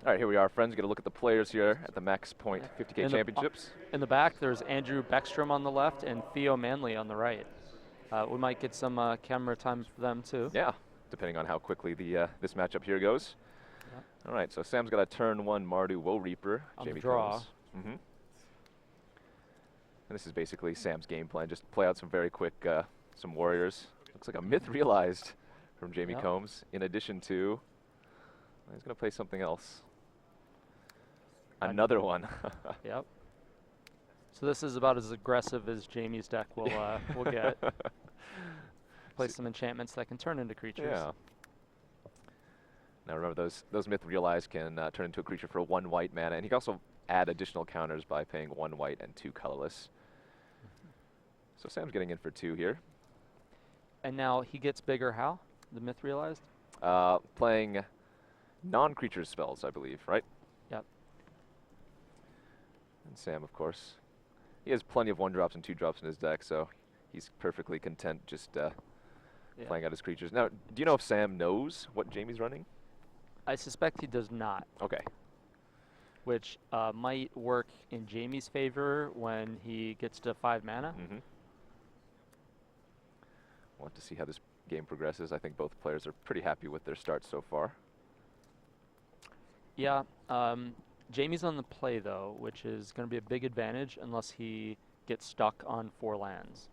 All right, here we are, friends. Get a look at the players here at the Max Point 50K Championships. In the back, there's Andrew Beckstrom on the left and Theo Manley on the right. We might get some camera time for them too. Yeah, depending on how quickly the this matchup here goes. Yeah. All right, so Sam's got a turn 1 Mardu Woe Reaper. On Jamie the draw. Combs. And this is basically Sam's game plan. Just play out some very quick, some warriors. Looks like a myth realized from Jamie Combs. In addition to, he's going to play something else. Another one. Yep. So this is about as aggressive as Jamie's deck will get. Play some enchantments that can turn into creatures. Yeah. Now remember, those myth realized can turn into a creature for 1 white mana, and he can also add additional counters by paying 1 white and 2 colorless. So Sam's getting in for 2 here. And now he gets bigger how? The myth realized? Playing non-creature spells, I believe, right? Yep. And Sam, of course, he has plenty of 1-drops and 2-drops in his deck, so he's perfectly content just playing out his creatures. Now, do you know if Sam knows what Jamie's running? I suspect he does not. Okay. Which might work in Jamie's favor when he gets to 5 mana. We'll have to see how this game progresses. I think both players are pretty happy with their start so far. Yeah. Jamie's on the play, though, which is going to be a big advantage unless he gets stuck on 4 lands.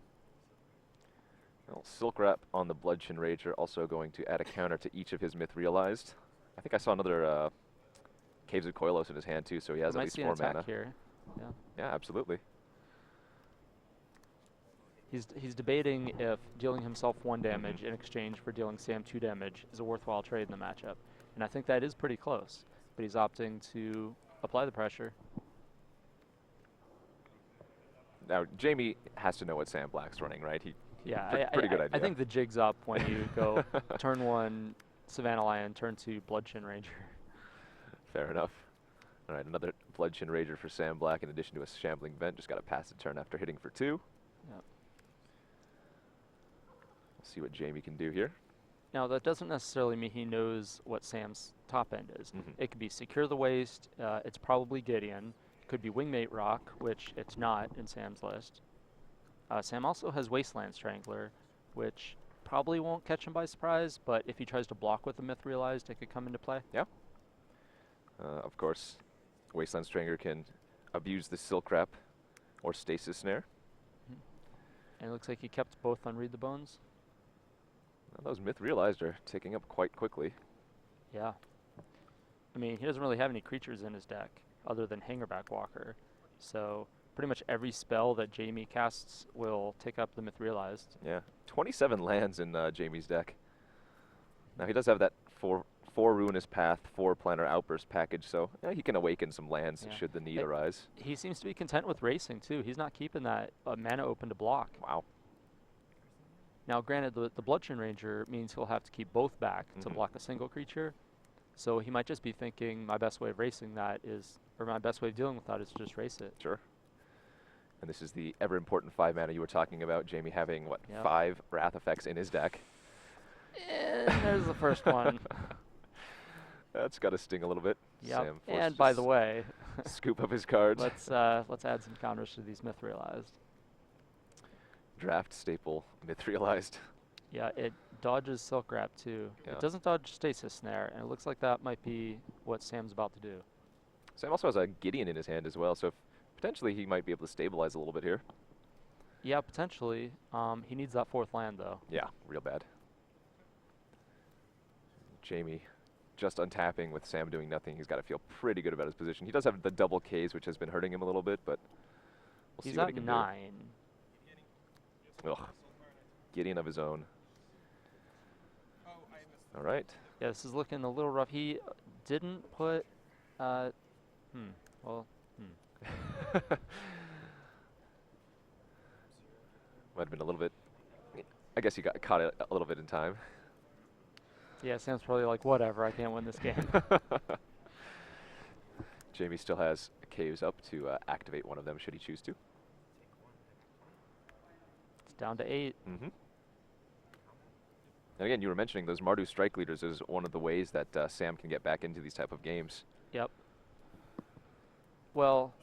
Well, Silk Wrap on the Bludgeon Rager, also going to add a counter to each of his myth realized. I think I saw another Caves of Koilos in his hand, too, so he has at least 4 mana. Here. Yeah. Yeah, absolutely. He's debating if dealing himself 1 damage in exchange for dealing Sam 2 damage is a worthwhile trade in the matchup. And I think that is pretty close. But he's opting to apply the pressure. Now, Jamie has to know what Sam Black's running, right? Yeah, pretty good idea. I think the jig's up when you go turn 1 Savannah Lion, turn 2 Bludgeon Ranger. Fair enough. All right, another Bludgeon Rager for Sam Black in addition to a Shambling Vent. Just got to pass the turn after hitting for 2. Yep. We'll see what Jamie can do here. Now, that doesn't necessarily mean he knows what Sam's top end is. It could be Secure the Waste. It's probably Gideon. It could be Wingmate Rock, which it's not in Sam's list. Sam also has Wasteland Strangler, which probably won't catch him by surprise, but if he tries to block with the myth realized, it could come into play. Yeah. Of course, Wasteland Strangler can abuse the Silk Wrap or Stasis Snare. And it looks like he kept both on Read the Bones. Well, those myth realized are ticking up quite quickly. Yeah. I mean, he doesn't really have any creatures in his deck other than Hangerback Walker. So pretty much every spell that Jamie casts will take up the myth realized. Yeah, 27 lands in Jamie's deck. Now he does have that 4 Ruinous Path, 4 Planar Outburst package, so he can awaken some lands should the need arise. He seems to be content with racing too. He's not keeping that mana open to block. Wow. Now, granted, the Bludgeon Ranger means he'll have to keep both back to block a single creature. So he might just be thinking, my best way of racing that is, or my best way of dealing with that is to just race it. Sure. And this is the ever important 5 mana you were talking about, Jamie having, what, 5 Wrath effects in his deck? There's the first one. That's got to sting a little bit. Yep. Sam And by the way, scoop up his cards. let's add some counters to these myth realized. Draft staple myth realized. Yeah, it dodges Silk Wrap too. Yeah. It doesn't dodge Stasis Snare, and it looks like that might be what Sam's about to do. Sam also has a Gideon in his hand as well, so potentially he might be able to stabilize a little bit here. Yeah, potentially. He needs that 4th land though. Yeah, real bad. Jamie just untapping with Sam doing nothing. He's got to feel pretty good about his position. He does have the double Ks, which has been hurting him a little bit, but we'll see what he can do. He's at 9. Ugh. Gideon of his own. All right. Yeah, this is looking a little rough. He didn't put, Might have been a little bit, I guess he got caught a little bit in time. Yeah, Sam's probably like, whatever, I can't win this game. Jamie still has caves up to activate one of them should he choose to. It's down to 8. And again, you were mentioning those Mardu strike leaders is one of the ways that Sam can get back into these type of games. Yep. Well,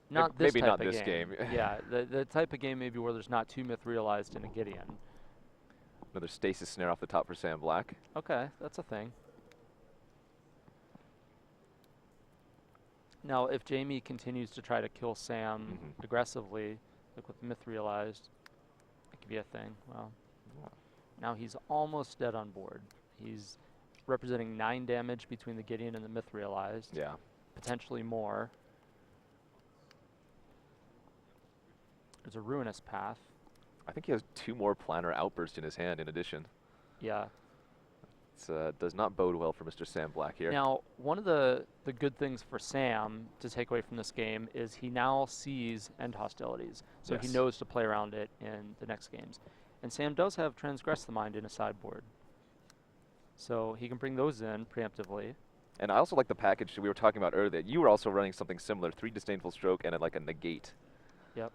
not this maybe type not of this game. Yeah, the type of game maybe where there's not 2 myth realized in a Gideon. Another stasis snare off the top for Sam Black. Okay, that's a thing. Now, if Jamie continues to try to kill Sam aggressively, like with myth realized, it could be a thing. Well, now he's almost dead on board. He's representing 9 damage between the Gideon and the myth realized. Yeah. Potentially more. There's a ruinous path. I think he has 2 more planar outbursts in his hand in addition. Yeah. It does not bode well for Mr. Sam Black here. Now, one of the good things for Sam to take away from this game is he now sees end hostilities. So he knows to play around it in the next games. And Sam does have Transgress the Mind in his sideboard. So he can bring those in preemptively. And I also like the package we were talking about earlier. You were also running something similar, 3 Disdainful Stroke and like a negate. Yep.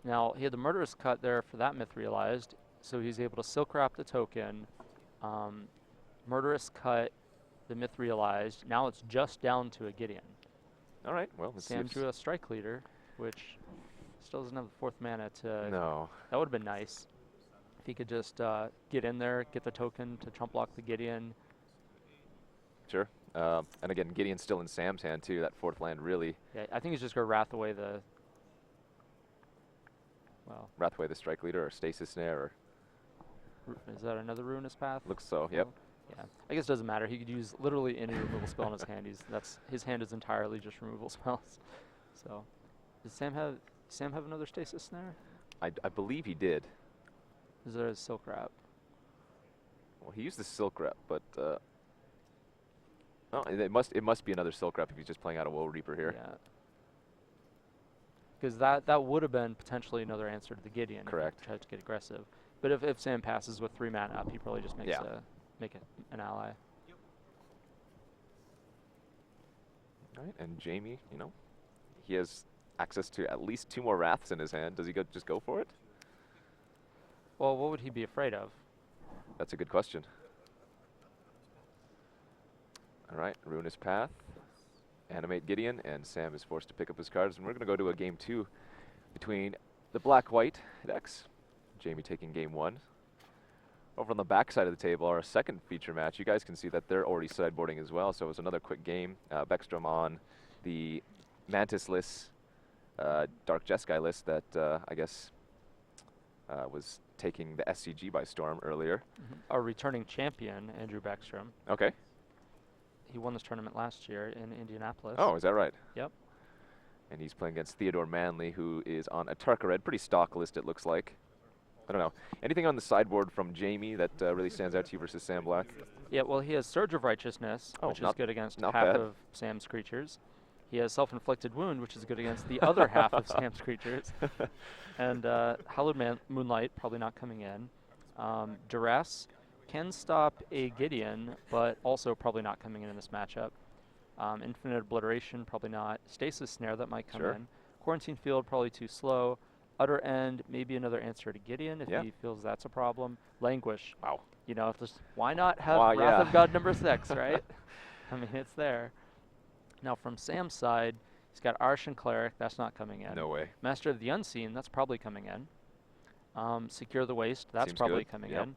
Now, he had the Murderous Cut there for that myth realized, so he's able to Silk Wrap the token, Murderous Cut the myth realized. Now it's just down to a Gideon. All right, well, Sam drew a Strike Leader, which still doesn't have the 4th mana to... No. That would have been nice. If he could just get in there, get the token to trump block the Gideon. Sure. And again, Gideon's still in Sam's hand, too. That 4th land really... Yeah, I think he's just going to Wrath away the... Well... Wrath away the Strike Leader or Stasis Snare or... Is that another Ruinous Path? Looks so, yep. Yeah, I guess it doesn't matter. He could use literally any removal spell in his hand. His hand is entirely just removal spells. So, does Sam have another Stasis Snare? I believe he did. Is there a Silk Wrap? Well, he used the Silk Wrap, but oh, it must be another Silk Wrap if he's just playing out a Woe Reaper here. Yeah. Because that would have been potentially another answer to the Gideon. Correct. If he tried to get aggressive. But if Sam passes with 3 mana up, he probably just makes an ally. Yep. All right, and Jamie, he has access to at least 2 more Wraths in his hand. Does he just go for it? Well, what would he be afraid of? That's a good question. All right, Ruinous Path, Animate Gideon, and Sam is forced to pick up his cards. And we're going to go to a game 2 between the Black-White decks. Jamie taking game 1. Over on the back side of the table, our second feature match, you guys can see that they're already sideboarding as well. So it was another quick game. Beckstrom on the Mantis list, Dark Jeskai list that I guess was taking the SCG by storm earlier. Our returning champion, Andrew Beckstrom. Okay. He won this tournament last year in Indianapolis. Oh, is that right? Yep. And he's playing against Theodore Manley, who is on a Tarka Red, pretty stock list it looks like. I don't know. Anything on the sideboard from Jamie that really stands out to you versus Sam Black? Yeah, well, he has Surge of Righteousness, which is good against half of Sam's creatures. He has Self-Inflicted Wound, which is good against the other half of Sam's creatures. And Hallowed Moonlight, probably not coming in. Duress can stop a Gideon, but also probably not coming in this matchup. Infinite Obliteration, probably not. Stasis Snare, that might come in. Quarantine Field, probably too slow. Utter End, maybe another answer to Gideon if he feels that's a problem. Languish. Wow. If there's, why not have Wrath of God number 6, right? I mean, it's there. Now, from Sam's side, he's got Arshan Cleric. That's not coming in. No way. Master of the Unseen. That's probably coming in. Secure the Waste. That's Seems probably good. coming in.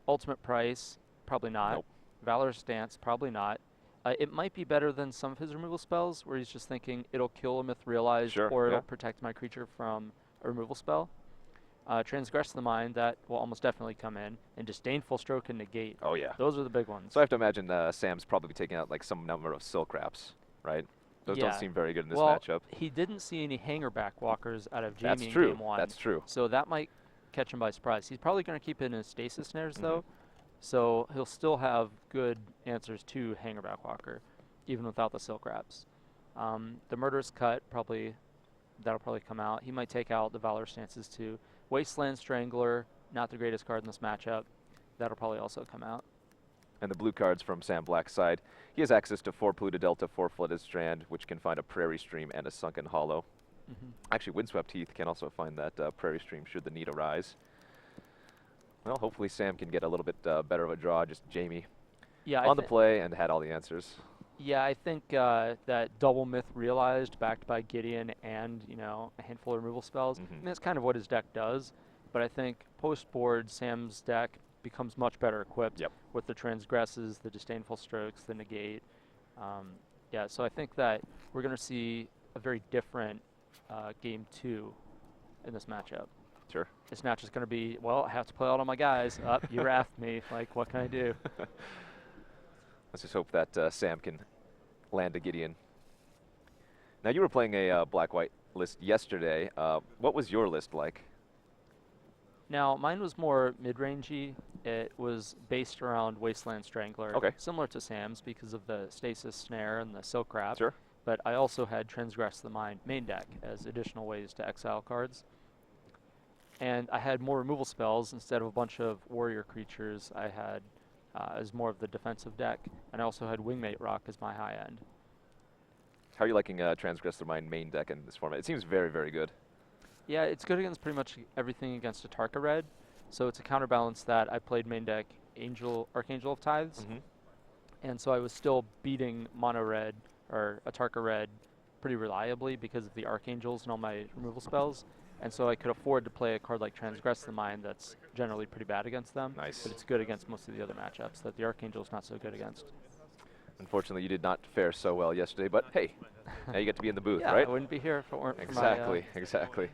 Ultimate Price. Probably not. Nope. Valorous Stance. Probably not. It might be better than some of his removal spells, where he's just thinking it'll kill a myth realized, or it'll protect my creature from a removal spell. Transgress the Mind, that will almost definitely come in. And Disdainful Stroke and Negate. Oh, yeah. Those are the big ones. So I have to imagine Sam's probably taking out like some number of Silk Wraps, right? Those don't seem very good in this matchup. He didn't see any Hangerback Walkers out of Jamie in game 1. That's true. So that might catch him by surprise. He's probably going to keep it in his Stasis Snares, though. So he'll still have good answers to Hangerback Walker, even without the Silk Wraps. The Murderous Cut, that'll probably come out. He might take out the Valor Stances, too. Wasteland Strangler, not the greatest card in this matchup. That'll probably also come out. And the blue cards from Sam Black's side. He has access to 4 Polluted Delta, 4 Flooded Strand, which can find a Prairie Stream and a Sunken Hollow. Actually, Windswept Heath can also find that Prairie Stream should the need arise. Well, hopefully Sam can get a little bit better of a draw. Just Jamie on the play and had all the answers. Yeah, I think that double myth realized, backed by Gideon and a handful of removal spells. I mean, that's kind of what his deck does. But I think post board, Sam's deck becomes much better equipped Yep. with the transgresses, the disdainful strokes, the negate. Yeah, so I think that we're going to see a very different game 2 in this matchup. Sure. It's not just going to be, well, I have to play out all my guys. Up, you wrathed me. Like, what can I do? Let's just hope that Sam can land a Gideon. Now, you were playing a black-white list yesterday. What was your list like? Now, mine was more mid-rangey. It was based around Wasteland Strangler, Okay. similar to Sam's because of the Stasis Snare and the Silk Wrap. Sure. But I also had Transgress the Mind main deck as additional ways to exile cards. And I had more removal spells instead of a bunch of warrior creatures. I had as more of the defensive deck, and I also had Wingmate Rock as my high end. How are you liking Transgress the Mind main deck in this format? It seems very, very good. Yeah, it's good against pretty much everything against a Tarka Red. So it's a counterbalance that I played main deck Archangel of Tithes. And so I was still beating Mono Red or Atarka Red pretty reliably because of the Archangels and all my removal spells. And so I could afford to play a card like Transgress the Mind that's generally pretty bad against them. Nice. But it's good against most of the other matchups that the Archangel's not so good against. Unfortunately, you did not fare so well yesterday, but hey, now you get to be in the booth, Yeah, right? I wouldn't be here if it weren't Exactly, for my, exactly.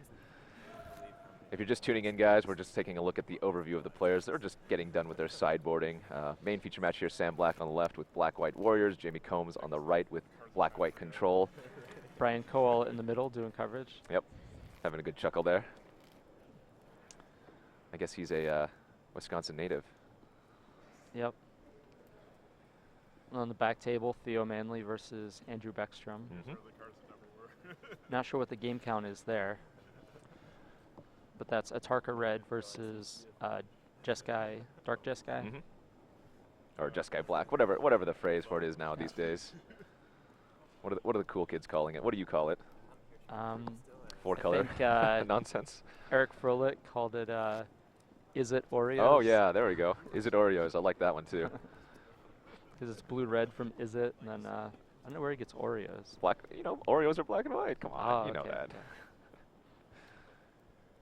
If you're just tuning in, guys, we're just taking a look at the overview of the players. They're just getting done with their sideboarding. Main feature match here, Sam Black on the left with Black-White Warriors, Jamie Combs on the right with Black-White Control. Brian Coel in the middle doing coverage. Yep, having a good chuckle there. I guess he's a Wisconsin native. Yep. On the back table, Theo Manley versus Andrew Beckstrom. Not sure what the game count is there. But that's Atarka Red versus Jeskai, Dark Jeskai. Or Jeskai Black, whatever the phrase for it is now these days. What are the cool kids calling it? What do you call it? Four color nonsense. Eric Froelich called it Is It Oreos? Oh yeah, there we go. Is It Oreos? I like that one too. Because it's blue-red from Is It, and then I don't know where he gets Oreos. Black, Oreos are black and white. Come on, you know that. Okay.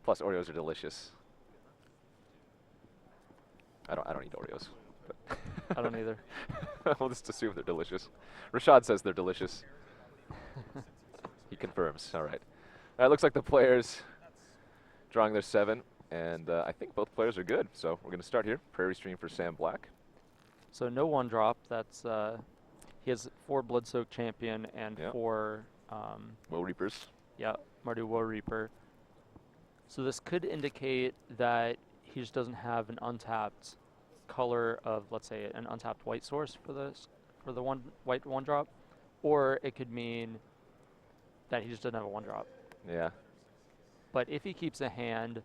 Plus, Oreos are delicious. I don't eat Oreos. But I don't either. We'll just assume they're delicious. Rashad says they're delicious. He confirms. All right. Looks like the players drawing their 7, and I think both players are good. So we're going to start here. Prairie Stream for Sam Black. So no one drop. That's he has 4 Bloodsoaked Champion and 4 Woe Reapers. Yeah, Mardu Woe Reaper. So this could indicate that he just doesn't have an untapped color of, let's say, an untapped white source for the one white 1-drop, or it could mean that he just doesn't have a 1-drop. Yeah. But if he keeps a hand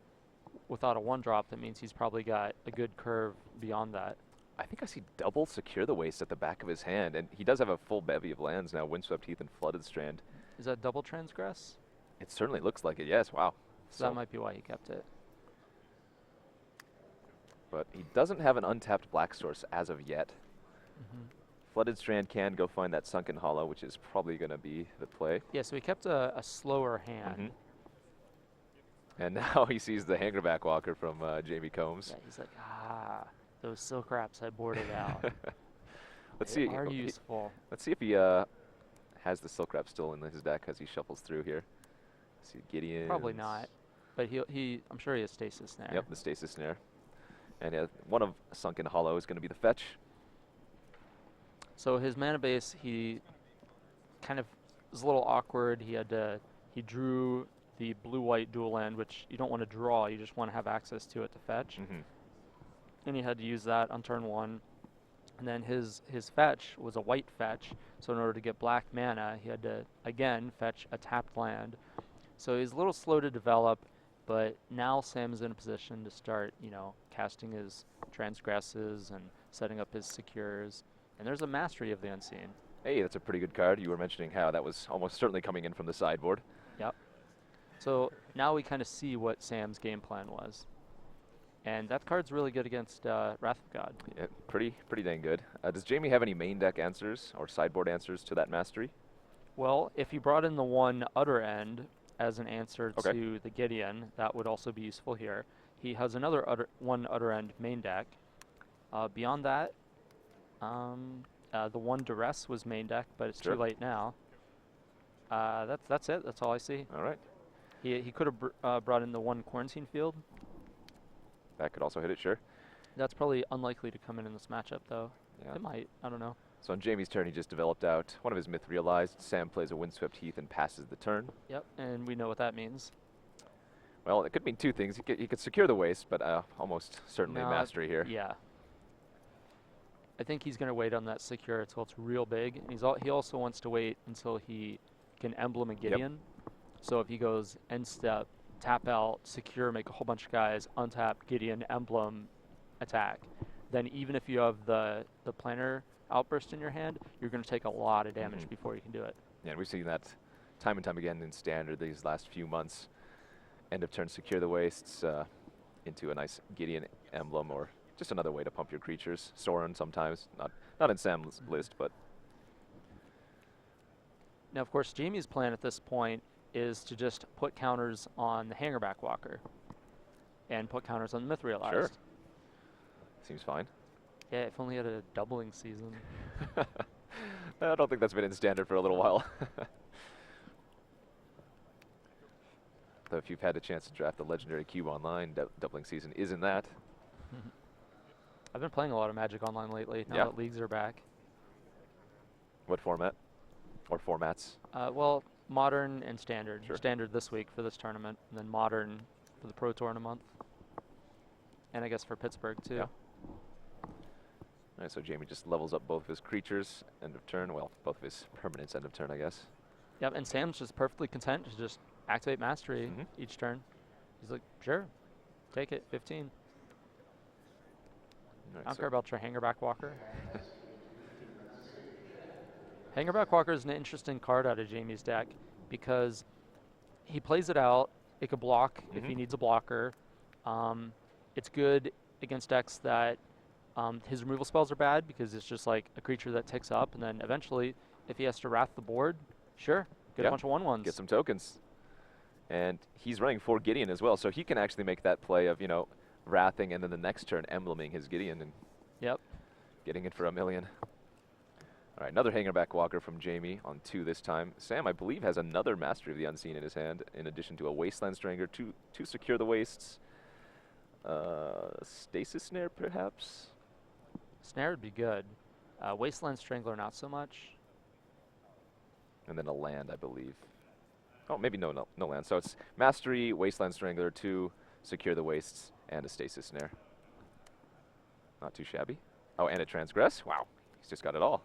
without a 1-drop, that means he's probably got a good curve beyond that. I think I see double Secure the Waste at the back of his hand, and he does have a full bevy of lands now, Windswept Heath and Flooded Strand. Is that double Transgress? It certainly looks like it, yes, wow. So that might be why he kept it. But he doesn't have an untapped black source as of yet. Flooded Strand can go find that Sunken Hollow, which is probably going to be the play. Yeah, so he kept a slower hand. And now he sees the Hangerback Walker from Jamie Combs. Yeah, he's like, those Silk Wraps I boarded out. Let's they see. Are useful. Let's see if he has the Silk Wrap still in his deck as he shuffles through here. Let's see, Gideon. Probably not. But I'm sure he has Stasis Snare. Yep, the Stasis Snare. And one of Sunken Hollow is going to be the fetch. So his mana base, he kind of was a little awkward. He drew the blue-white dual land, which you don't want to draw. You just want to have access to it to fetch. And he had to use that on turn 1. And then his fetch was a white fetch. So in order to get black mana, he had to, again, fetch a tapped land. So he's a little slow to develop, but now Sam is in a position to start, casting his transgresses and setting up his secures. And there's a Mastery of the Unseen. Hey, that's a pretty good card. You were mentioning how that was almost certainly coming in from the sideboard. Yep. So now we kind of see what Sam's game plan was. And that card's really good against Wrath of God. Yeah, pretty dang good. Does Jamie have any main deck answers or sideboard answers to that mastery? Well, if he brought in the one Utter End as an answer Okay. to the Gideon, that would also be useful here. He has another one Utter End main deck. Beyond that, the one Duress was main deck, but it's Sure. too late now. That's it. That's all I see. All right. He could have brought in the one Quarantine Field. That could also hit it, sure. That's probably unlikely to come in this matchup, though. Yeah. It might. I don't know. So on Jamie's turn, he just developed out one of his myth realized. Sam plays a Windswept Heath and passes the turn. Yep, and we know what that means. Well, it could mean two things. He could secure the waste, but almost certainly No, mastery here. Yeah. I think he's going to wait on that secure until it's real big. And he also wants to wait until he can emblem a Gideon. So if he goes end step, tap out, secure, make a whole bunch of guys, untap, Gideon, emblem, attack, then even if you have the planner outburst in your hand, you're going to take a lot of damage before you can do it. Yeah, and we've seen that time and time again in Standard these last few months. End of turn, secure the wastes into a nice Gideon emblem, or just another way to pump your creatures. Soren sometimes, not in Sam's list, but. Now, of course, Jamie's plan at this point is to just put counters on the Hangerback Walker and put counters on the Myth Realized. Sure. Seems fine. Yeah, if only had a doubling season. I don't think that's been in Standard for a little while. Though if you've had a chance to draft the Legendary Cube Online, doubling season is in that. I've been playing a lot of Magic Online lately, now that leagues are back. What format? Or formats? Well, Modern and Standard. Sure. Standard this week for this tournament, and then Modern for the Pro Tour in a month. And I guess for Pittsburgh, too. Yeah. All right, so Jamie just levels up both of his creatures, end of turn. Well, both of his permanents, end of turn, I guess. Yep, and Sam's just perfectly content to just activate Mastery each turn. He's like, sure, take it, 15. Right, I don't care about your Hangerback Walker. Hangerback Walker is an interesting card out of Jamie's deck because he plays it out. It could block if he needs a blocker. It's good against decks that his removal spells are bad because it's just like a creature that ticks up, and then eventually, if he has to wrath the board, sure, get a bunch of 1/1s. Get some tokens. And he's running 4 Gideon as well, so he can actually make that play of, wrathing and then the next turn embleming his Gideon and getting it for 1 million. All right, another Hangerback Walker from Jamie on 2 this time. Sam, I believe, has another Mastery of the Unseen in his hand, in addition to a Wasteland Strangler, to secure the wastes. Stasis Snare, perhaps? Snare would be good. Wasteland Strangler, not so much. And then a land, I believe. Oh, maybe no land. So it's Mastery, Wasteland Strangler, 2, secure the wastes, and a Stasis Snare. Not too shabby. Oh, and a Transgress? Wow, he's just got it all.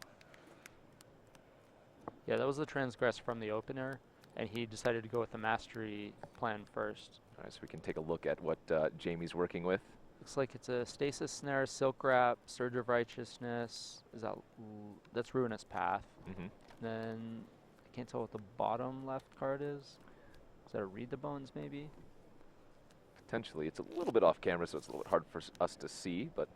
Yeah, that was the Transgress from the opener, and he decided to go with the Mastery plan first. All right, so we can take a look at what Jamie's working with. Looks like it's a Stasis Snare, Silk Wrap, Surge of Righteousness. That's Ruinous Path. Then I can't tell what the bottom left card is. Is that a Read the Bones, maybe? Potentially. It's a little bit off camera, so it's a little bit hard for us to see, but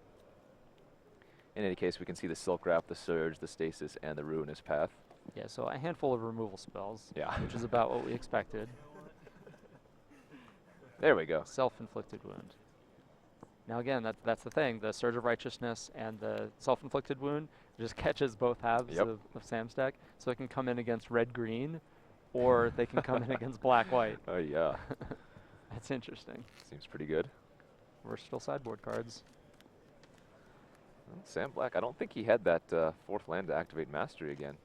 in any case, we can see the Silk Wrap, the Surge, the Stasis, and the Ruinous Path. Yeah, so a handful of removal spells. Yeah. Which is about what we expected. There we go. Self-inflicted wound. Now again, that's the thing. The Surge of Righteousness and the Self-inflicted wound just catches both halves of Sam's deck, so it can come in against red-green, or they can come in against black-white. Oh, yeah. That's interesting. Seems pretty good. Versatile sideboard cards. Well, Sam Black, I don't think he had that 4th land to activate Mastery again.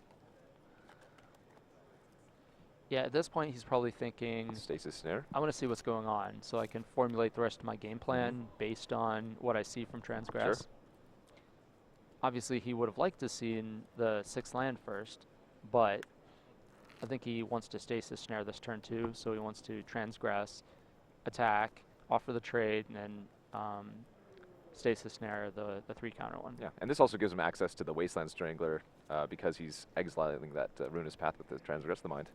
Yeah, at this point, he's probably thinking, Stasis Snare. I want to see what's going on, so I can formulate the rest of my game plan based on what I see from Transgress. Sure. Obviously, he would have liked to see in the 6th land first, but I think he wants to Stasis Snare this turn too, so he wants to Transgress, attack, offer the trade, and then Stasis Snare, the 3-counter one. Yeah, and this also gives him access to the Wasteland Strangler because he's exiling that Ruinous Path with the Transgress the Mind.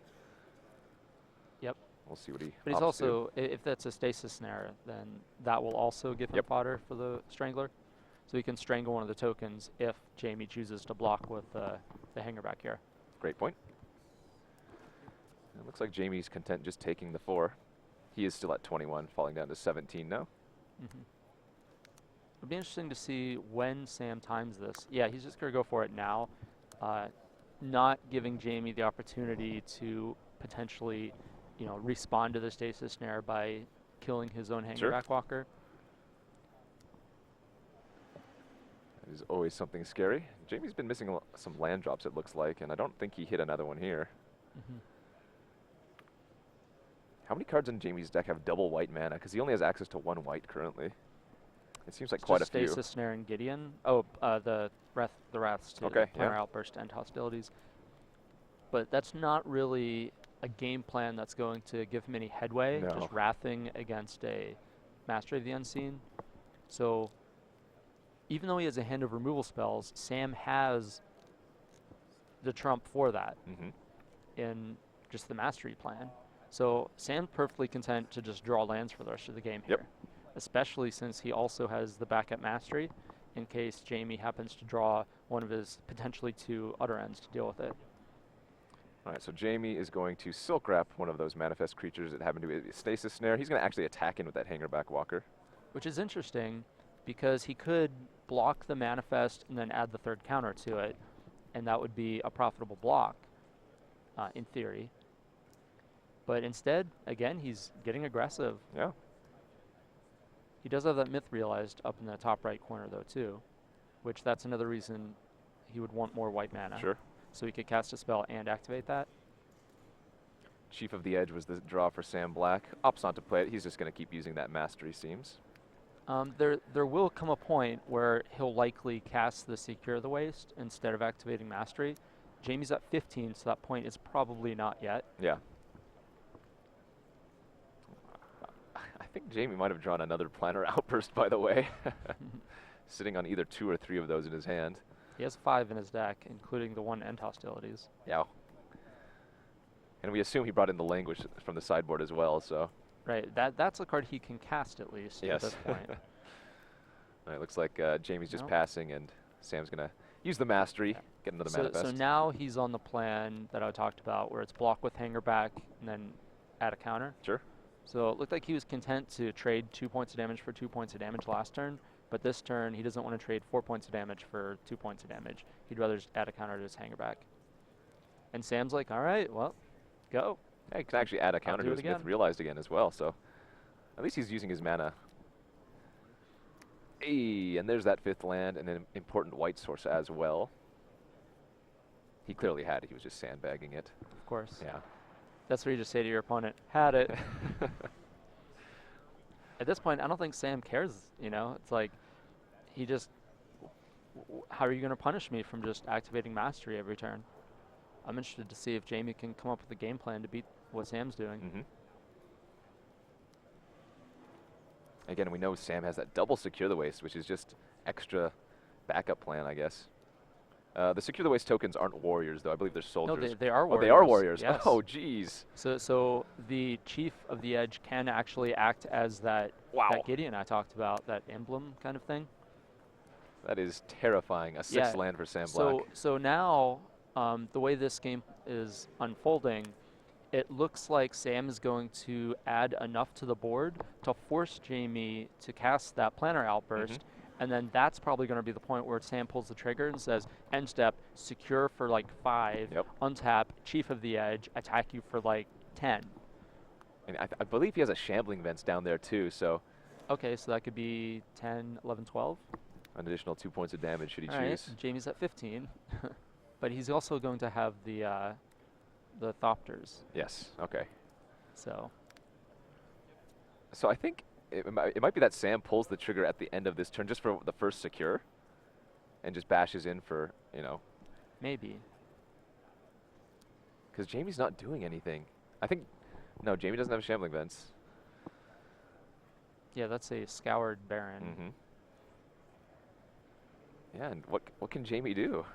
Yep. we'll see what he But he's opts to. also, if that's a stasis snare, then that will also give him Yep. fodder for the Strangler. So he can strangle one of the tokens if Jamie chooses to block with the hanger back here. Great point. It looks like Jamie's content just taking the 4. He is still at 21, falling down to 17 now. It'll be interesting to see when Sam times this. Yeah, he's just going to go for it now, not giving Jamie the opportunity to potentially, respond to the stasis snare by killing his own hanger back walker. That is always something scary. Jamie's been missing some land drops, it looks like, and I don't think he hit another one here. How many cards in Jamie's deck have double white mana? Because he only has access to 1 white currently. It seems like It's quite a just few. Stasis Snare and Gideon. Oh, the Wraths too. Okay, Planar Outburst and Hostilities. But that's not really a game plan that's going to give him any headway. No. Just wrathing against a Mastery of the Unseen. So even though he has a hand of removal spells, Sam has the trump for that in just the Mastery plan. So Sam's perfectly content to just draw lands for the rest of the game here, especially since he also has the backup Mastery in case Jamie happens to draw one of his potentially 2 other ends to deal with it. All right, so Jamie is going to Silk Wrap one of those manifest creatures that happen to be a Stasis Snare. He's going to actually attack in with that Hangerback Walker. Which is interesting because he could block the manifest and then add the 3rd counter to it, and that would be a profitable block in theory. But instead, again, he's getting aggressive. Yeah. He does have that myth realized up in the top right corner, though, too, which that's another reason he would want more white mana. Sure. So he could cast a spell and activate that. Chief of the Edge was the draw for Sam Black. Opts not to play it. He's just going to keep using that Mastery, seems. There will come a point where he'll likely cast the Secure the Waste instead of activating Mastery. Jamie's at 15, so that point is probably not yet. Yeah. I think Jamie might have drawn another Planar Outburst, by the way. Sitting on either 2 or 3 of those in his hand. He has 5 in his deck, including the 1 End Hostilities. Yeah. And we assume he brought in the language from the sideboard as well, so. Right, that's a card he can cast at least at this point. All right, looks like Jamie's just passing, and Sam's going to use the Mastery, get another manifest. So now he's on the plan that I talked about, where it's block with Hangerback and then add a counter. Sure. So it looked like he was content to trade 2 points of damage for 2 points of damage last turn, but this turn he doesn't want to trade 4 points of damage for 2 points of damage. He'd rather just add a counter to his Hangerback. And Sam's like, all right, well, go. Yeah, he can actually add a counter to his Myth Realized again as well, so at least he's using his mana. Hey, and there's that 5th land and an important white source as well. He clearly had it. He was just sandbagging it. Of course. Yeah. That's what you just say to your opponent. Had it. At this point, I don't think Sam cares, It's like, he just, how are you going to punish me from just activating Mastery every turn? I'm interested to see if Jamie can come up with a game plan to beat what Sam's doing. Again, we know Sam has that double Secure the Waste, which is just extra backup plan, I guess. The Secure the Waste tokens aren't warriors, though. I believe they're soldiers. No, they are warriors. Oh, they are warriors. Yes. Oh, geez. So the Chief of the Edge can actually act as that Gideon I talked about, that emblem kind of thing. That is terrifying. A 6th land for Sam Black. So now, the way this game is unfolding, it looks like Sam is going to add enough to the board to force Jamie to cast that Planar Outburst. And then that's probably going to be the point where Sam pulls the trigger and says, end step, secure for like 5, untap, Chief of the Edge, attack you for like 10. And I believe he has a Shambling Vents down there too, so. Okay, so that could be 10, 11, 12. An additional 2 points of damage should he choose. Right, Jamie's at 15. But he's also going to have the Thopters. Yes, okay. So I think it might be that Sam pulls the trigger at the end of this turn just for the first secure and just bashes in for, maybe. Because Jamie's not doing anything. I think, no, Jamie doesn't have Shambling Vents. Yeah, that's a Scoured Baron. Yeah, and what can Jamie do?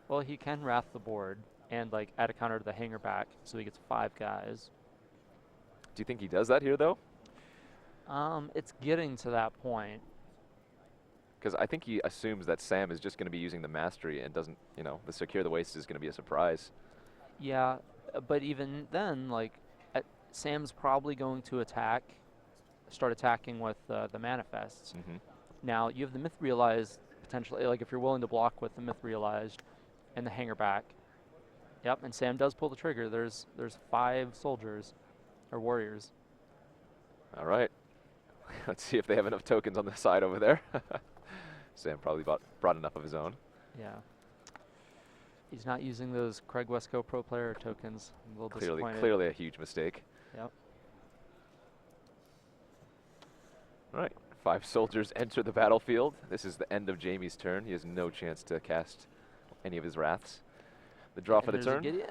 Well, he can Wrath the board and like add a counter to the Hangerback, so he gets 5 guys. Do you think he does that here, though? It's getting to that point. Because I think he assumes that Sam is just going to be using the mastery and doesn't, the secure the waste is going to be a surprise. Yeah, but even then, like, Sam's probably going to start attacking with the manifests. Now, you have the myth realized potentially, like if you're willing to block with the myth realized and the hanger back. Yep, and Sam does pull the trigger. There's 5 soldiers or warriors. All right. Let's see if they have enough tokens on the side over there. Sam probably brought enough of his own. Yeah. He's not using those Craig Wesco Pro Player tokens. I'm a little disappointed. Clearly a huge mistake. Yep. All right. 5 soldiers enter the battlefield. This is the end of Jamie's turn. He has no chance to cast any of his wraths. The draw for the turn. Gideon?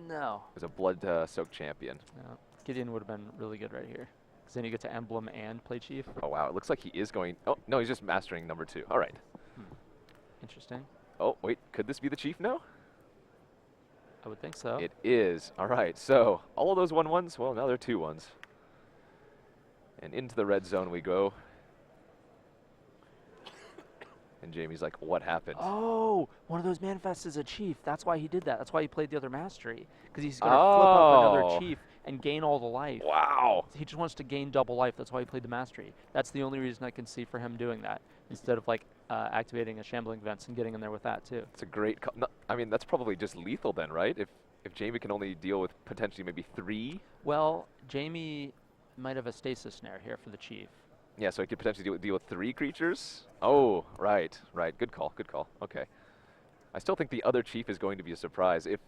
No. Is a blood-soaked champion. No. Gideon would have been really good right here. Because then you get to emblem and play chief. Oh, wow. It looks like he is going... Oh, no, he's just mastering number 2. All right. Interesting. Oh, wait. Could this be the chief now? I would think so. It is. All right. So all of those 1/1s, well, now they're 2/1s. And into the red zone we go. And Jamie's like, what happened? Oh, one of those manifests is a chief. That's why he did that. That's why he played the other mastery. Because he's going to flip up another chief and gain all the life. Wow. He just wants to gain double life. That's why he played the mastery. That's the only reason I can see for him doing that. Instead of like activating a shambling events and getting in there with that too. It's a great... No, I mean, that's probably just lethal then, right? If Jamie can only deal with potentially maybe 3? Well, Jamie might have a stasis snare here for the chief. Yeah, so he could potentially deal with 3 creatures? Oh, right. Good call. Okay. I still think the other chief is going to be a surprise if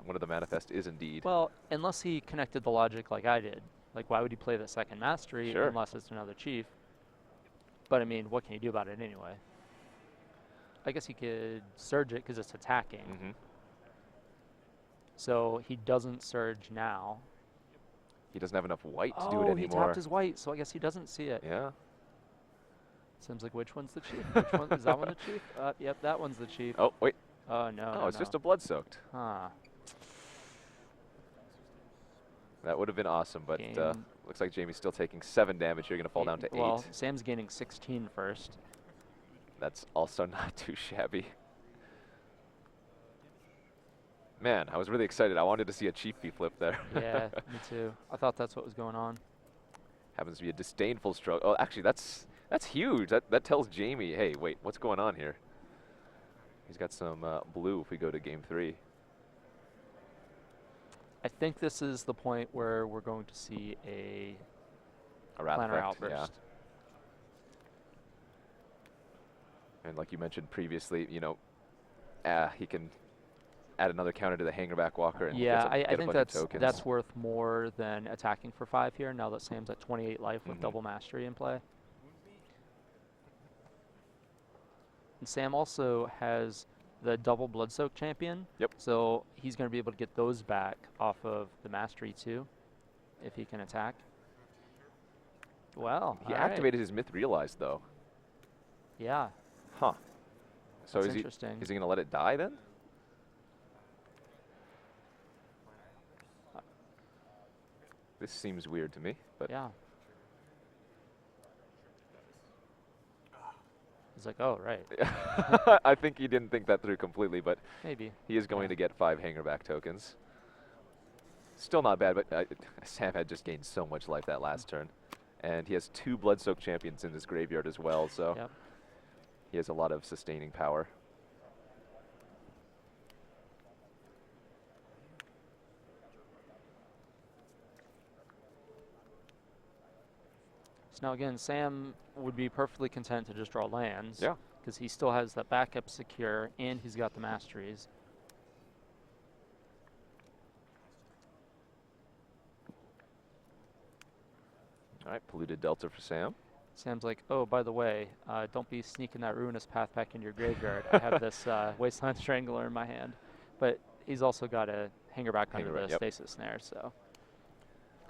one of the manifest is indeed. Well, unless he connected the logic like I did. Like, why would he play the second mastery unless it's another chief? But, I mean, what can he do about it anyway? I guess he could surge it because it's attacking. So he doesn't surge now. He doesn't have enough white to do it Oh, anymore. he tapped his white, so I guess he doesn't see it. Yeah. Seems like which one's the chief? Which one is that one the chief? Yep, that one's the chief. Oh, wait. Oh, no. Oh, it's just a blood soaked. Huh. That would have been awesome, but looks like Jamie's still taking 7 damage. You're going to fall down to 8. Well, Sam's gaining 16 first. That's also not too shabby. Man, I was really excited. I wanted to see a chief be flipped there. Yeah, me too. I thought that's what was going on. Happens to be a disdainful stroke. Oh, actually, that's huge. That tells Jamie, hey, wait, what's going on here? He's got some blue if we go to game 3. I think this is the point where we're going to see a wrath planner effect, outburst. Yeah. And like you mentioned previously, he can add another counter to the hangerback walker. And yeah, get I think that's worth more than attacking for 5 here. Now that Sam's at 28 life with double mastery in play. And Sam also has the double blood soak champion. Yep. So he's going to be able to get those back off of the mastery too, if he can attack. Well, he activated his myth realized though. Yeah. Huh. So That's is interesting. he going to let it die then? This seems weird to me, but yeah. He's like, oh, right. I think he didn't think that through completely, but maybe he is going to get 5 hangerback tokens. Still not bad, but Sam had just gained so much life that last turn. And he has 2 blood-soaked champions in his graveyard as well, so he has a lot of sustaining power. So now again, Sam would be perfectly content to just draw lands. Yeah. Because he still has that backup secure, and he's got the masteries. All right, polluted delta for Sam. Sam's like, oh, by the way, don't be sneaking that ruinous path back into your graveyard. I have this Wasteland Strangler in my hand. But he's also got a hanger back under the stasis snare, so.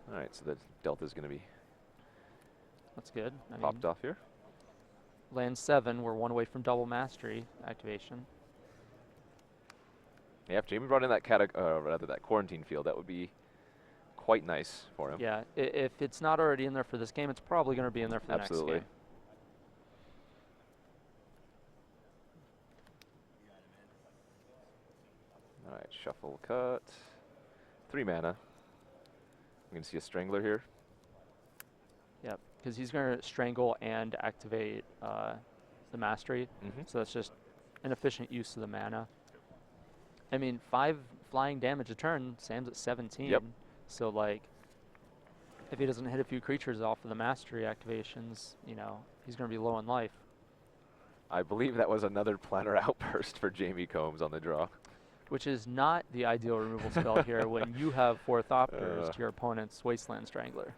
All right, so the delta's going to be that's good. Popped off here. Land 7, we're 1 away from double mastery activation. Yeah, if Jamie brought in that that quarantine field, that would be quite nice for him. Yeah, if it's not already in there for this game, it's probably going to be in there for the next Absolutely. game. All right, shuffle, cut. 3 mana. I'm going to see a Strangler here. Yep, because he's going to strangle and activate the mastery. So that's just an efficient use of the mana. I mean, 5 flying damage a turn. Sam's at 17. Yep. So like, if he doesn't hit a few creatures off of the mastery activations, you know, he's going to be low on life. I believe that was another Planner Outburst for Jamie Combs on the draw. Which is not the ideal removal spell here when you have 4 Thopters to your opponent's Wasteland Strangler.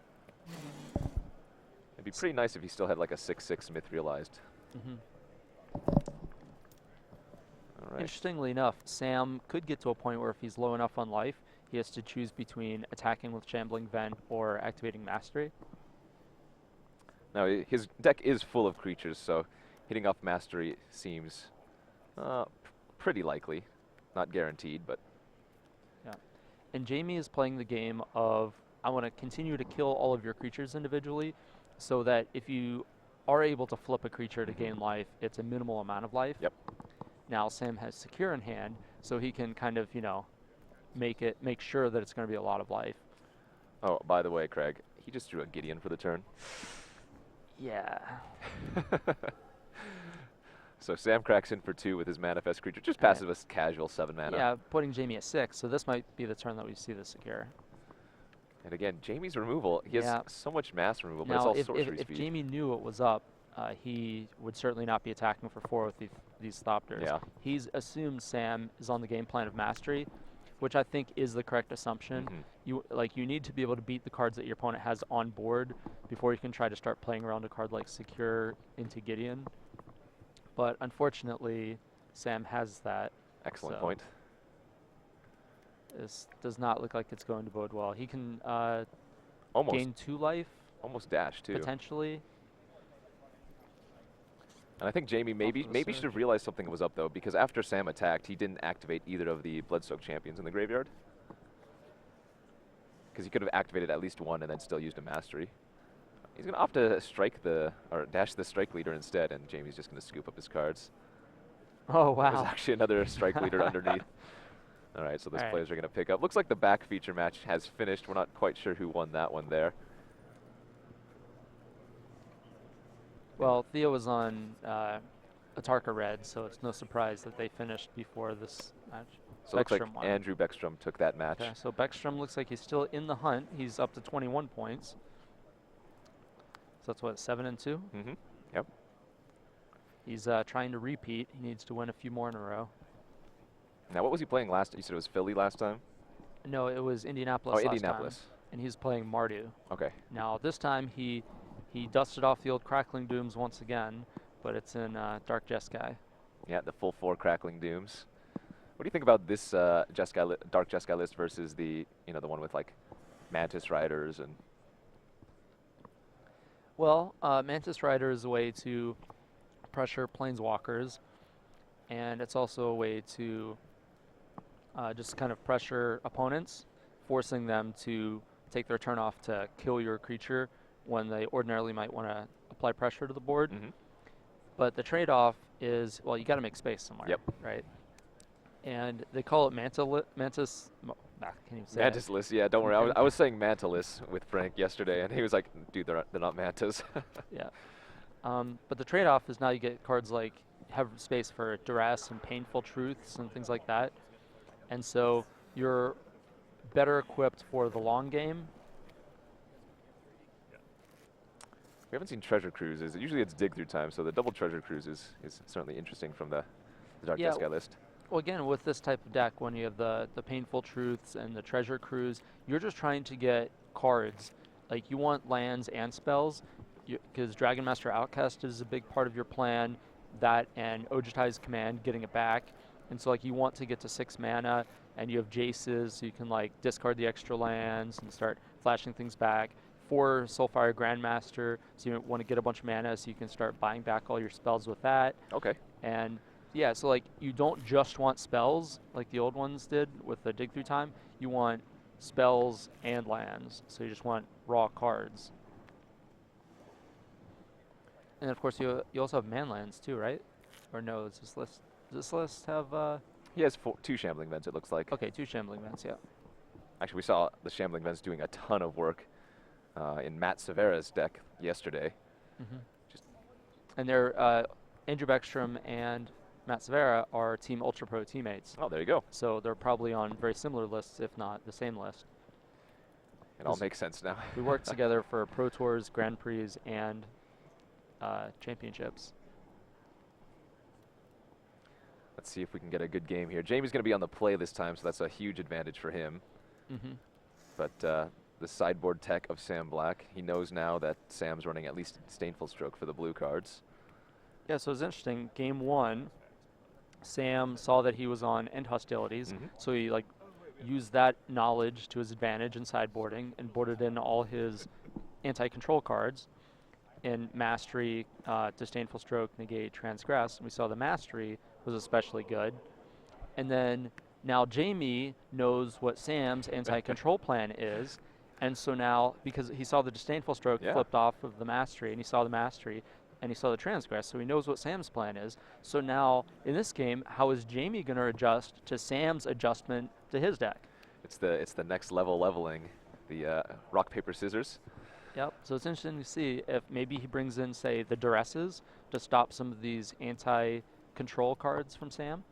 It'd be pretty nice if he still had like a 6/6 Myth Realized. All right. Interestingly enough, Sam could get to a point where if he's low enough on life, he has to choose between attacking with Shambling Vent or activating Mastery. Now, his deck is full of creatures, so hitting off Mastery seems pretty likely. Not guaranteed, but... Yeah. And Jamie is playing the game of, I want to continue to kill all of your creatures individually, so that if you are able to flip a creature to gain life, it's a minimal amount of life. Yep. Now Sam has Secure in hand, so he can kind of, you know, make sure that it's going to be a lot of life. Oh, by the way, Craig, he just drew a Gideon for the turn. Yeah. So Sam cracks in for 2 with his Manifest creature, just passive as casual 7 mana. Yeah, putting Jamie at 6, so this might be the turn that we see the Secure. And again, Jamie's removal, he has so much mass removal, but now, it's all sorcery speed. If Jamie knew it was up, he would certainly not be attacking for 4 with these Thopters. Yeah. He's assumed Sam is on the game plan of Mastery, which I think is the correct assumption. You need to be able to beat the cards that your opponent has on board before you can try to start playing around a card like Secure into Gideon. But unfortunately, Sam has that. Excellent point. This does not look like it's going to bode well. He can gain 2 life. Almost dash, too. Potentially. And I think Jamie maybe should have realized something was up, though, because after Sam attacked, he didn't activate either of the Bloodsoaked Champions in the graveyard. Because he could have activated at least 1 and then still used a Mastery. He's going to opt to dash the Strike Leader instead, and Jamie's just going to scoop up his cards. Oh, wow. There's actually another Strike Leader underneath. All right, so those players are going to pick up. Looks like the back feature match has finished. We're not quite sure who won that one there. Well, Theo was on Atarka Red, so it's no surprise that they finished before this match. So it looks like Andrew Beckstrom took that match. Okay, so Beckstrom looks like he's still in the hunt. He's up to 21 points. So that's what, 7-2? Yep. He's trying to repeat. He needs to win a few more in a row. Now, what was he playing last? You said it was Philly last time? No, it was Indianapolis last Indianapolis. time. And he's playing Mardu. Okay. Now, this time he dusted off the old Crackling Dooms once again, but it's in Dark Jeskai. Yeah, the full 4 Crackling Dooms. What do you think about this Dark Jeskai list versus the the one with like Mantis Riders and? Well, Mantis Rider is a way to pressure Planeswalkers, and it's also a way to just kind of pressure opponents, forcing them to take their turn off to kill your creature when they ordinarily might want to apply pressure to the board. But the trade-off is, well, you got to make space somewhere, right? And they call it Mantis. Can you say Mantis list? Yeah, don't worry. I was saying Mantilus with Frank yesterday, and he was like, "Dude, they're not Mantas." Yeah. But the trade-off is now you get cards like have space for Duress and Painful Truths and things like that, and so you're better equipped for the long game. We haven't seen Treasure Cruises. Usually it's dig through time, so the double Treasure Cruise is certainly interesting from the Dark Jeskai list. Well, again, with this type of deck, when you have the Painful Truths and the Treasure Cruise, you're just trying to get cards. Like, you want lands and spells, because Dragon Master Outcast is a big part of your plan, that and Ojutai's Command, getting it back. And so, like, you want to get to 6 mana, and you have Jaces, so you can, like, discard the extra lands and start flashing things back. 4 Soulfire Grandmaster, so you want to get a bunch of mana, so you can start buying back all your spells with that. Okay. And yeah, so like you don't just want spells like the old ones did with the dig through time. You want spells and lands, so you just want raw cards. And of course, you also have man lands too, right? Or no? Does this list have? He has 2 Shambling Vents, it looks like. Okay, 2 Shambling Vents, yeah. Actually, we saw the Shambling Vents doing a ton of work in Matt Severa's deck yesterday. And they're Andrew Beckstrom and Matt Severa are Team Ultra Pro teammates. Oh, there you go. So they're probably on very similar lists, if not the same list. It all makes sense now. We worked together for Pro Tours, Grand Prix, and championships. Let's see if we can get a good game here. Jamie's going to be on the play this time, so that's a huge advantage for him. But the sideboard tech of Sam Black, he knows now that Sam's running at least Disdainful Stroke for the blue cards. Yeah, so it's interesting. Game 1, Sam saw that he was on End Hostilities, so he used that knowledge to his advantage in sideboarding and boarded in all his anti-control cards. In Mastery, Disdainful Stroke, Negate, Transgress, and we saw the Mastery was especially good. And then now Jamie knows what Sam's anti-control plan is, and so now, because he saw the Disdainful Stroke flipped off of the Mastery, and he saw the Mastery, and he saw the Transgress, so he knows what Sam's plan is. So now, in this game, how is Jamie going to adjust to Sam's adjustment to his deck? It's the next level leveling, the rock, paper, scissors. Yep, so it's interesting to see if maybe he brings in, say, the Duresses to stop some of these anti-control cards from Sam.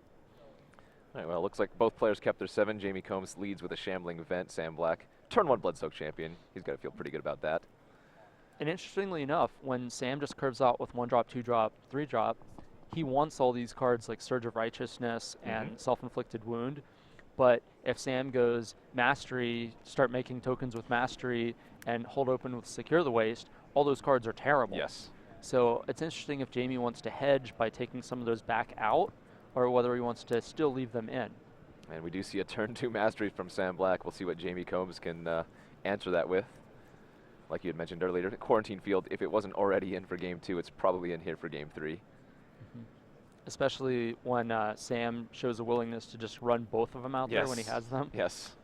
All right, well, it looks like both players kept their 7. Jamie Combs leads with a Shambling Vent. Sam Black, turn 1 Bloodsoaked Champion. He's got to feel pretty good about that. And interestingly enough, when Sam just curves out with 1-drop, 2-drop, 3-drop, he wants all these cards like Surge of Righteousness and Self-Inflicted Wound. But if Sam goes Mastery, start making tokens with Mastery, and hold open with Secure the Waste, all those cards are terrible. Yes. So it's interesting if Jamie wants to hedge by taking some of those back out, or whether he wants to still leave them in. And we do see a turn 2 Mastery from Sam Black. We'll see what Jamie Combs can answer that with. Like you had mentioned earlier, Quarantine Field, if it wasn't already in for Game 2, it's probably in here for Game 3. Especially when Sam shows a willingness to just run both of them out there when he has them. Yes.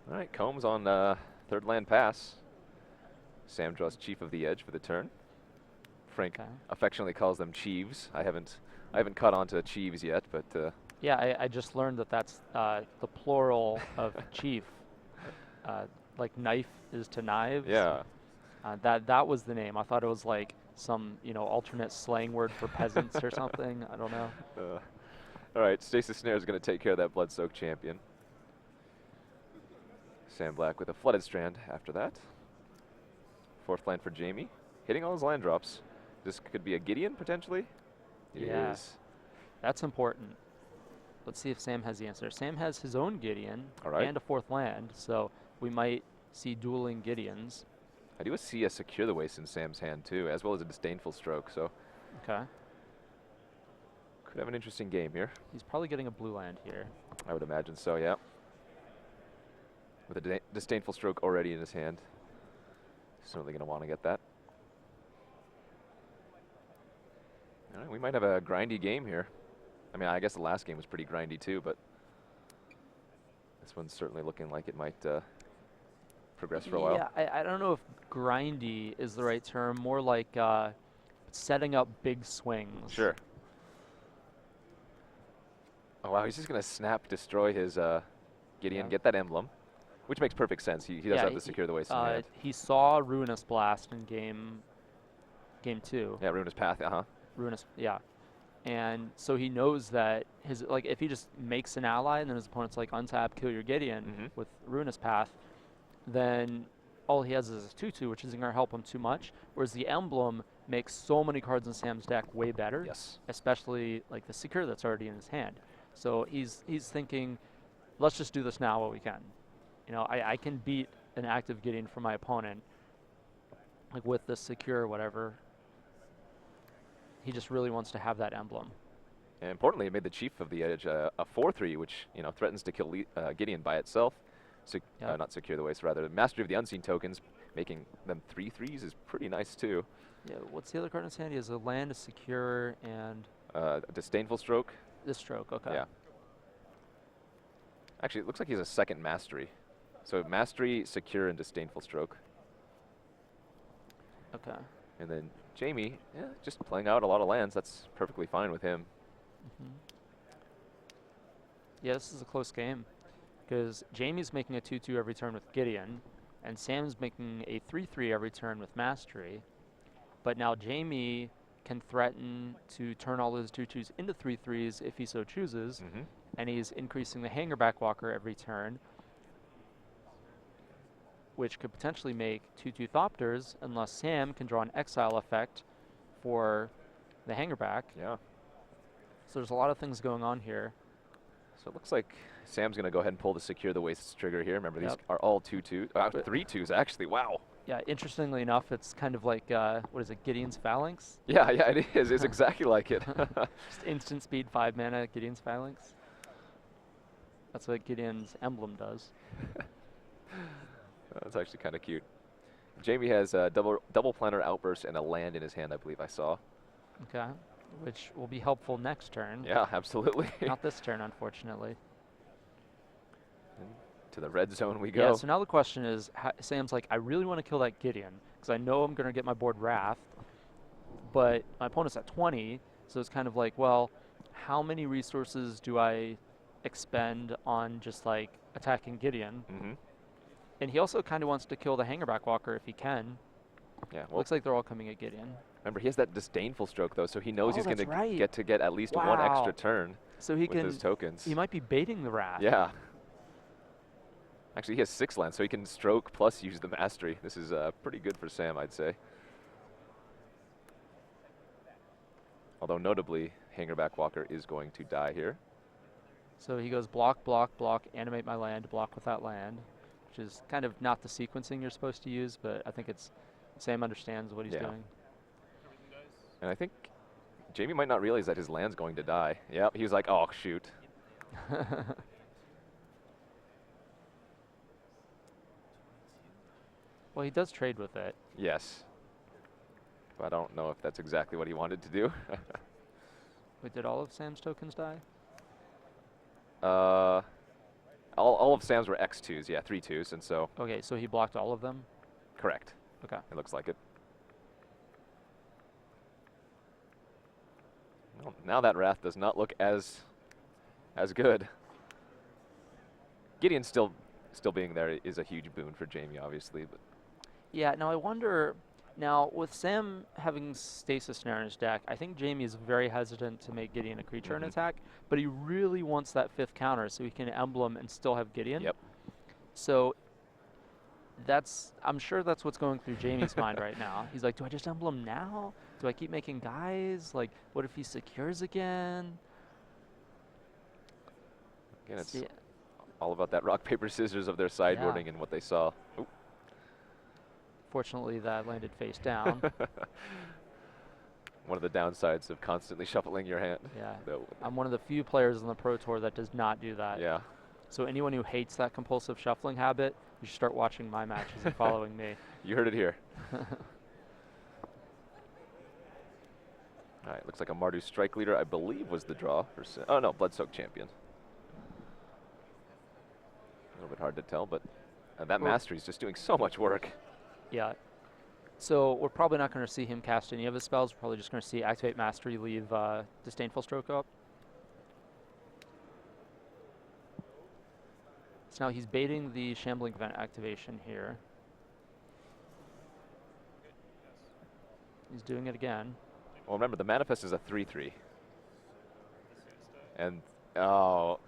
All right, Combs on third land pass. Sam draws Chief of the Edge for the turn. Frank affectionately calls them Chieves. I haven't caught on to Chieves yet, but yeah, I just learned that that's the plural of chief. Like knife is to knives. Yeah. That was the name. I thought it was like some alternate slang word for peasants or something. I don't know. All right, Stasis Snare is going to take care of that Bloodsoaked Champion. Sam Black with a Flooded Strand after that. 4th land for Jamie, hitting all his land drops. This could be a Gideon potentially. It is. That's important. Let's see if Sam has the answer. Sam has his own Gideon and a 4th land, so we might see dueling Gideons. I do see a Secure the Waste in Sam's hand too, as well as a Disdainful Stroke, so could have an interesting game here. He's probably getting a blue land here. I would imagine so, yeah. With a Disdainful Stroke already in his hand. Certainly going to want to get that. All right, we might have a grindy game here. I mean, I guess the last game was pretty grindy too, but this one's certainly looking like it might progress for a while. Yeah, I don't know if grindy is the right term. More like setting up big swings. Sure. Oh, wow, he's just going to snap, destroy his Gideon, get that emblem, which makes perfect sense. He does have to Secure the Waste in hand. He saw Ruinous Blast in game 2. Yeah, Ruinous Path, Ruinous, yeah. And so he knows that if he just makes an ally and then his opponent's like untap, kill your Gideon with Ruinous Path, then all he has is a 2/2, which isn't going to help him too much. Whereas the emblem makes so many cards in Sam's deck way better. Yes. Especially like the Secure that's already in his hand. So he's thinking, let's just do this now while we can. I can beat an active Gideon for my opponent, like with the Secure or whatever. He just really wants to have that emblem. And importantly, it made the Chief of the Edge a 4/3, which threatens to kill Gideon by itself. Not Secure the Waste, rather. Mastery of the Unseen tokens, making them 3/3s is pretty nice too. Yeah. What's the other card in his hand? He has a land, a Secure, and a Disdainful Stroke. This Stroke. Okay. Yeah. Actually, it looks like he has a second mastery. So mastery, secure, and disdainful stroke. Okay. And then Jamie, yeah, just playing out a lot of lands. That's perfectly fine with him. Yeah, this is a close game because Jamie's making a 2/2 every turn with Gideon, and Sam's making a 3/3 every turn with Mastery. But now Jamie can threaten to turn all his 2/2s into 3/3s if he so chooses, and he's increasing the Hangerback Walker every turn, which could potentially make 2/2 Thopters unless Sam can draw an Exile effect for the Hangerback. Yeah. So there's a lot of things going on here. So it looks like Sam's going to go ahead and pull the Secure the Wastes trigger here. Remember, these Yep. are all 2/2, 3/2s actually. Wow. Yeah, interestingly enough, it's kind of like, what is it, Gideon's Phalanx? Yeah, yeah, it is. It's exactly like it. Just instant speed 5 mana Gideon's Phalanx. That's what Gideon's emblem does. That's actually kind of cute. Jamie has a double planner outburst and a land in his hand, I believe I saw. Okay, which will be helpful next turn. Yeah, absolutely. Not this turn, unfortunately. To the red zone we go. Yeah, so now the question is, Sam's like, I really want to kill that Gideon, because I know I'm going to get my board Wrath, but my opponent's at 20, so it's kind of like, well, how many resources do I expend on just, like, attacking Gideon? And he also kind of wants to kill the Hangerback Walker if he can. Yeah, well, Looks like they're all coming at Gideon. remember, he has that disdainful stroke, though, so he knows he's going that's to right. get at least one extra turn So he with his tokens. He might be baiting the Wrath. Yeah. Actually, he has 6 lands, so he can stroke plus use the mastery. This is pretty good for Sam, I'd say. Although, notably, Hangerback Walker is going to die here. So he goes block, block, block, animate my land, block with that land, which is kind of not the sequencing you're supposed to use, but I think it's Sam understands what he's doing. And I think Jamie might not realize that his land's going to die. Yep, he was like, oh, shoot. Well, he does trade with it. Yes. But I don't know if that's exactly what he wanted to do. Wait, did all of Sam's tokens die? All of Sam's were X2s, yeah, 3/2s, and so. Okay, so he blocked all of them? Correct. Okay. It looks like it. Well, now that Wrath does not look as good. Gideon still being there is a huge boon for Jamie, obviously, but. Yeah, now I wonder, now with Sam having Stasis Snare in his deck, I think Jamie is very hesitant to make Gideon a creature in attack, but he really wants that 5th counter so he can emblem and still have Gideon. Yep. So I'm sure that's what's going through Jamie's mind right now. He's like, do I just emblem now? Do I keep making guys? Like, what if he secures again? Again, it's all about that rock, paper, scissors of their sideboarding Yeah. and what they saw. Ooh. Fortunately, that landed face down. One of the downsides of constantly shuffling your hand. Yeah. Though. I'm one of the few players on the Pro Tour that does not do that. Yeah. So anyone who hates that compulsive shuffling habit, you should start watching my matches and following me. You heard it here. All right, looks like a Mardu Strike Leader, I believe, was the draw for oh no, Bloodsoaked Champion. A little bit hard to tell, but that Mastery is just doing so much work. Yeah. So we're probably not going to see him cast any of his spells. We're probably just going to see Activate Mastery, leave Disdainful Stroke up. So now he's baiting the Shambling Event activation here. He's doing it again. Well, remember, the Manifest is a 3/3. And, oh,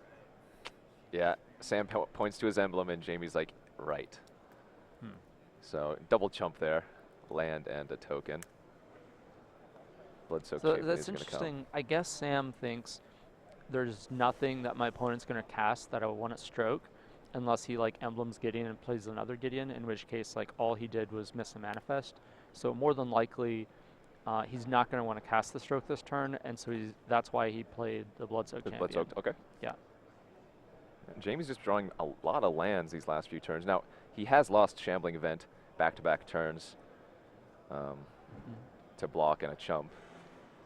yeah, Sam points to his emblem, and Jamie's like, right. So, double chump there, land and a token. Bloodsoaked So Champion that's is gonna come. interesting. I guess Sam thinks there's nothing that my opponent's going to cast that I want to stroke unless he like emblems Gideon and plays another Gideon, in which case like all he did was miss a manifest. So more than likely he's not going to want to cast the stroke this turn, and so that's why he played the Bloodsoaked Champion. Bloodsoaked, okay. Yeah. And Jamie's just drawing a lot of lands these last few turns. Now, he has lost Shambling Event back-to-back turns to block and a chump.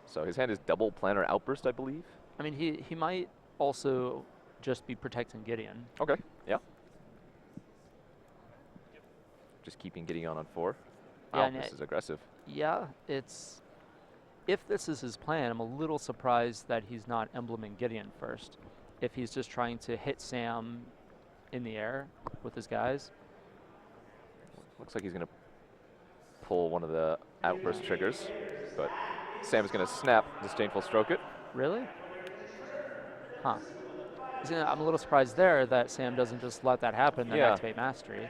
So his hand is double Planner Outburst, I believe. I mean, he might also just be protecting Gideon. Okay, yeah. Just keeping Gideon on 4. Yeah, Wow, and this is aggressive. Yeah, it's... If this is his plan, I'm a little surprised that he's not embleming Gideon first. If he's just trying to hit Sam in the air with his guys. Looks like he's going to pull one of the outburst triggers, but Sam's going to snap Disdainful Stroke it. Really? Huh. I'm a little surprised there that Sam doesn't just let that happen and then activate Mastery.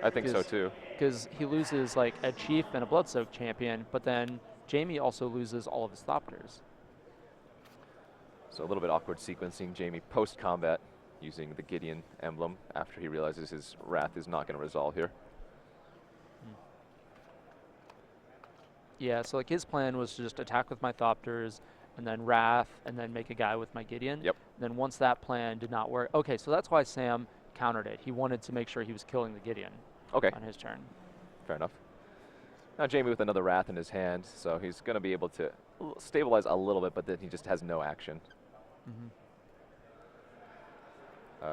I think so too. Because he loses like a Chief and a Bloodsoaked champion, but then Jamie also loses all of his Thopters. So a little bit awkward sequencing. Jamie post-combat using the Gideon emblem after he realizes his Wrath is not going to resolve here. Yeah, so like his plan was to just attack with my Thopters and then Wrath and then make a guy with my Gideon. Yep. Then once that plan did not work, okay, so that's why Sam countered it. He wanted to make sure he was killing the Gideon on his turn. Fair enough. Now Jamie with another Wrath in his hand, so he's going to be able to stabilize a little bit, but then he just has no action.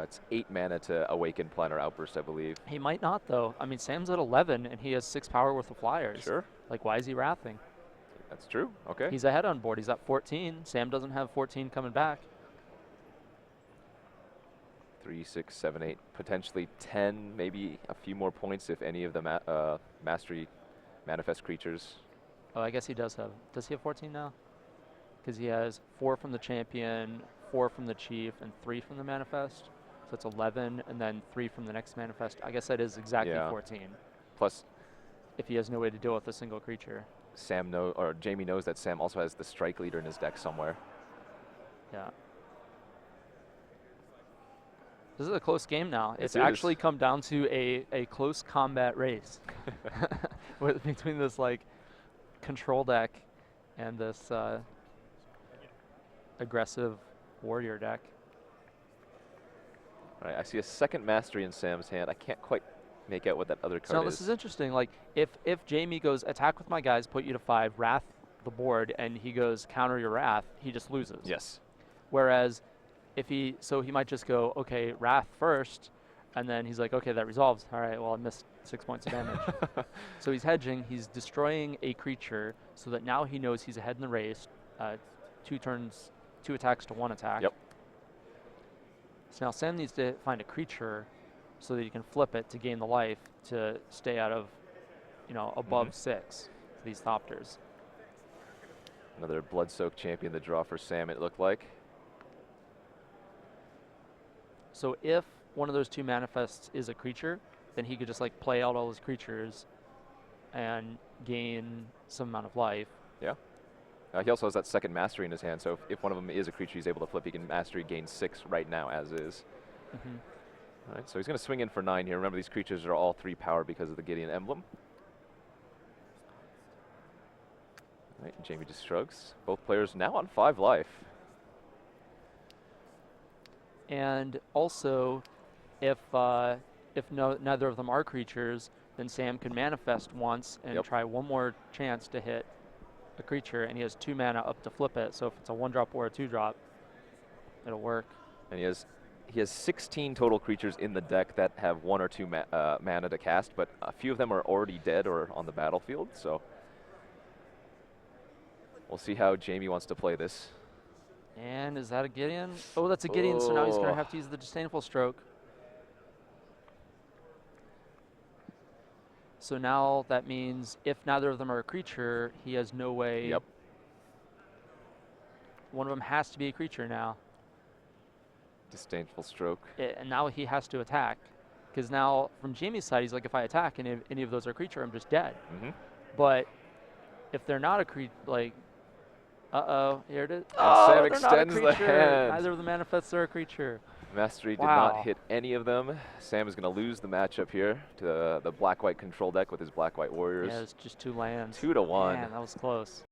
It's 8 mana to awaken Planar Outburst, I believe. He might not, though. I mean, Sam's at 11, and he has 6 power worth of flyers. Sure. Like, why is he wrathing? That's true. Okay. He's ahead on board. He's at 14. Sam doesn't have 14 coming back. 3, 6, 7, 8, potentially 10, maybe a few more points if any of the Mastery manifest creatures. Oh, I guess he does have. Does he have 14 now? Because he has 4 from the champion, 4 from the chief, and 3 from the manifest. So it's 11, and then 3 from the next manifest. I guess that is exactly 14. Plus, if he has no way to deal with a single creature. Jamie knows that Sam also has the Strike Leader in his deck somewhere. Yeah. This is a close game now. It's actually come down to a close combat race between this like control deck and this aggressive warrior deck. All right, I see a second Mastery in Sam's hand. I can't quite make out what that other card so this is interesting. Like if Jamie goes attack with my guys, put you to 5, Wrath the board, and he goes counter your Wrath, he just loses. Yes. Whereas if he might just go, okay, Wrath first, and then he's like, okay, that resolves. All right, well, I missed 6 points of damage. So he's hedging. He's destroying a creature so that now he knows he's ahead in the race. 2 turns, 2 attacks to 1 attack. Yep. So now Sam needs to find a creature so that he can flip it to gain the life to stay out of, above 6 for these Thopters. Another Blood-Soaked champion to draw for Sam, it looked like. So if one of those 2 manifests is a creature, then he could just like play out all his creatures and gain some amount of life. Yeah. He also has that second Mastery in his hand, so if one of them is a creature he's able to flip, he can Mastery gain 6 right now as is. All right, so he's going to swing in for 9 here. Remember, these creatures are all 3 power because of the Gideon emblem. All right, Jamie just shrugs. Both players now on 5 life. And also, if neither of them are creatures, then Sam can manifest once and try one more chance to hit a creature, and he has 2 mana up to flip it. So if it's a 1-drop or a 2-drop, it'll work. And he has 16 total creatures in the deck that have 1 or 2 mana to cast, but a few of them are already dead or on the battlefield. So we'll see how Jamie wants to play this. And is that a Gideon? Oh, that's a Gideon, so now he's going to have to use the Disdainful Stroke. So now that means if neither of them are a creature, he has no way. Yep. One of them has to be a creature now. Disdainful Stroke. And now he has to attack. Because now, from Jamie's side, he's like, if I attack and if any of those are a creature, I'm just dead. But if they're not a creature, like, uh-oh, here it is. Sam extends the hand. Neither of the manifests are a creature. Mastery did not hit any of them. Sam is going to lose the matchup here to the black-white control deck with his black-white warriors. Yeah, it's just 2 lands. 2 to 1. Man, that was close.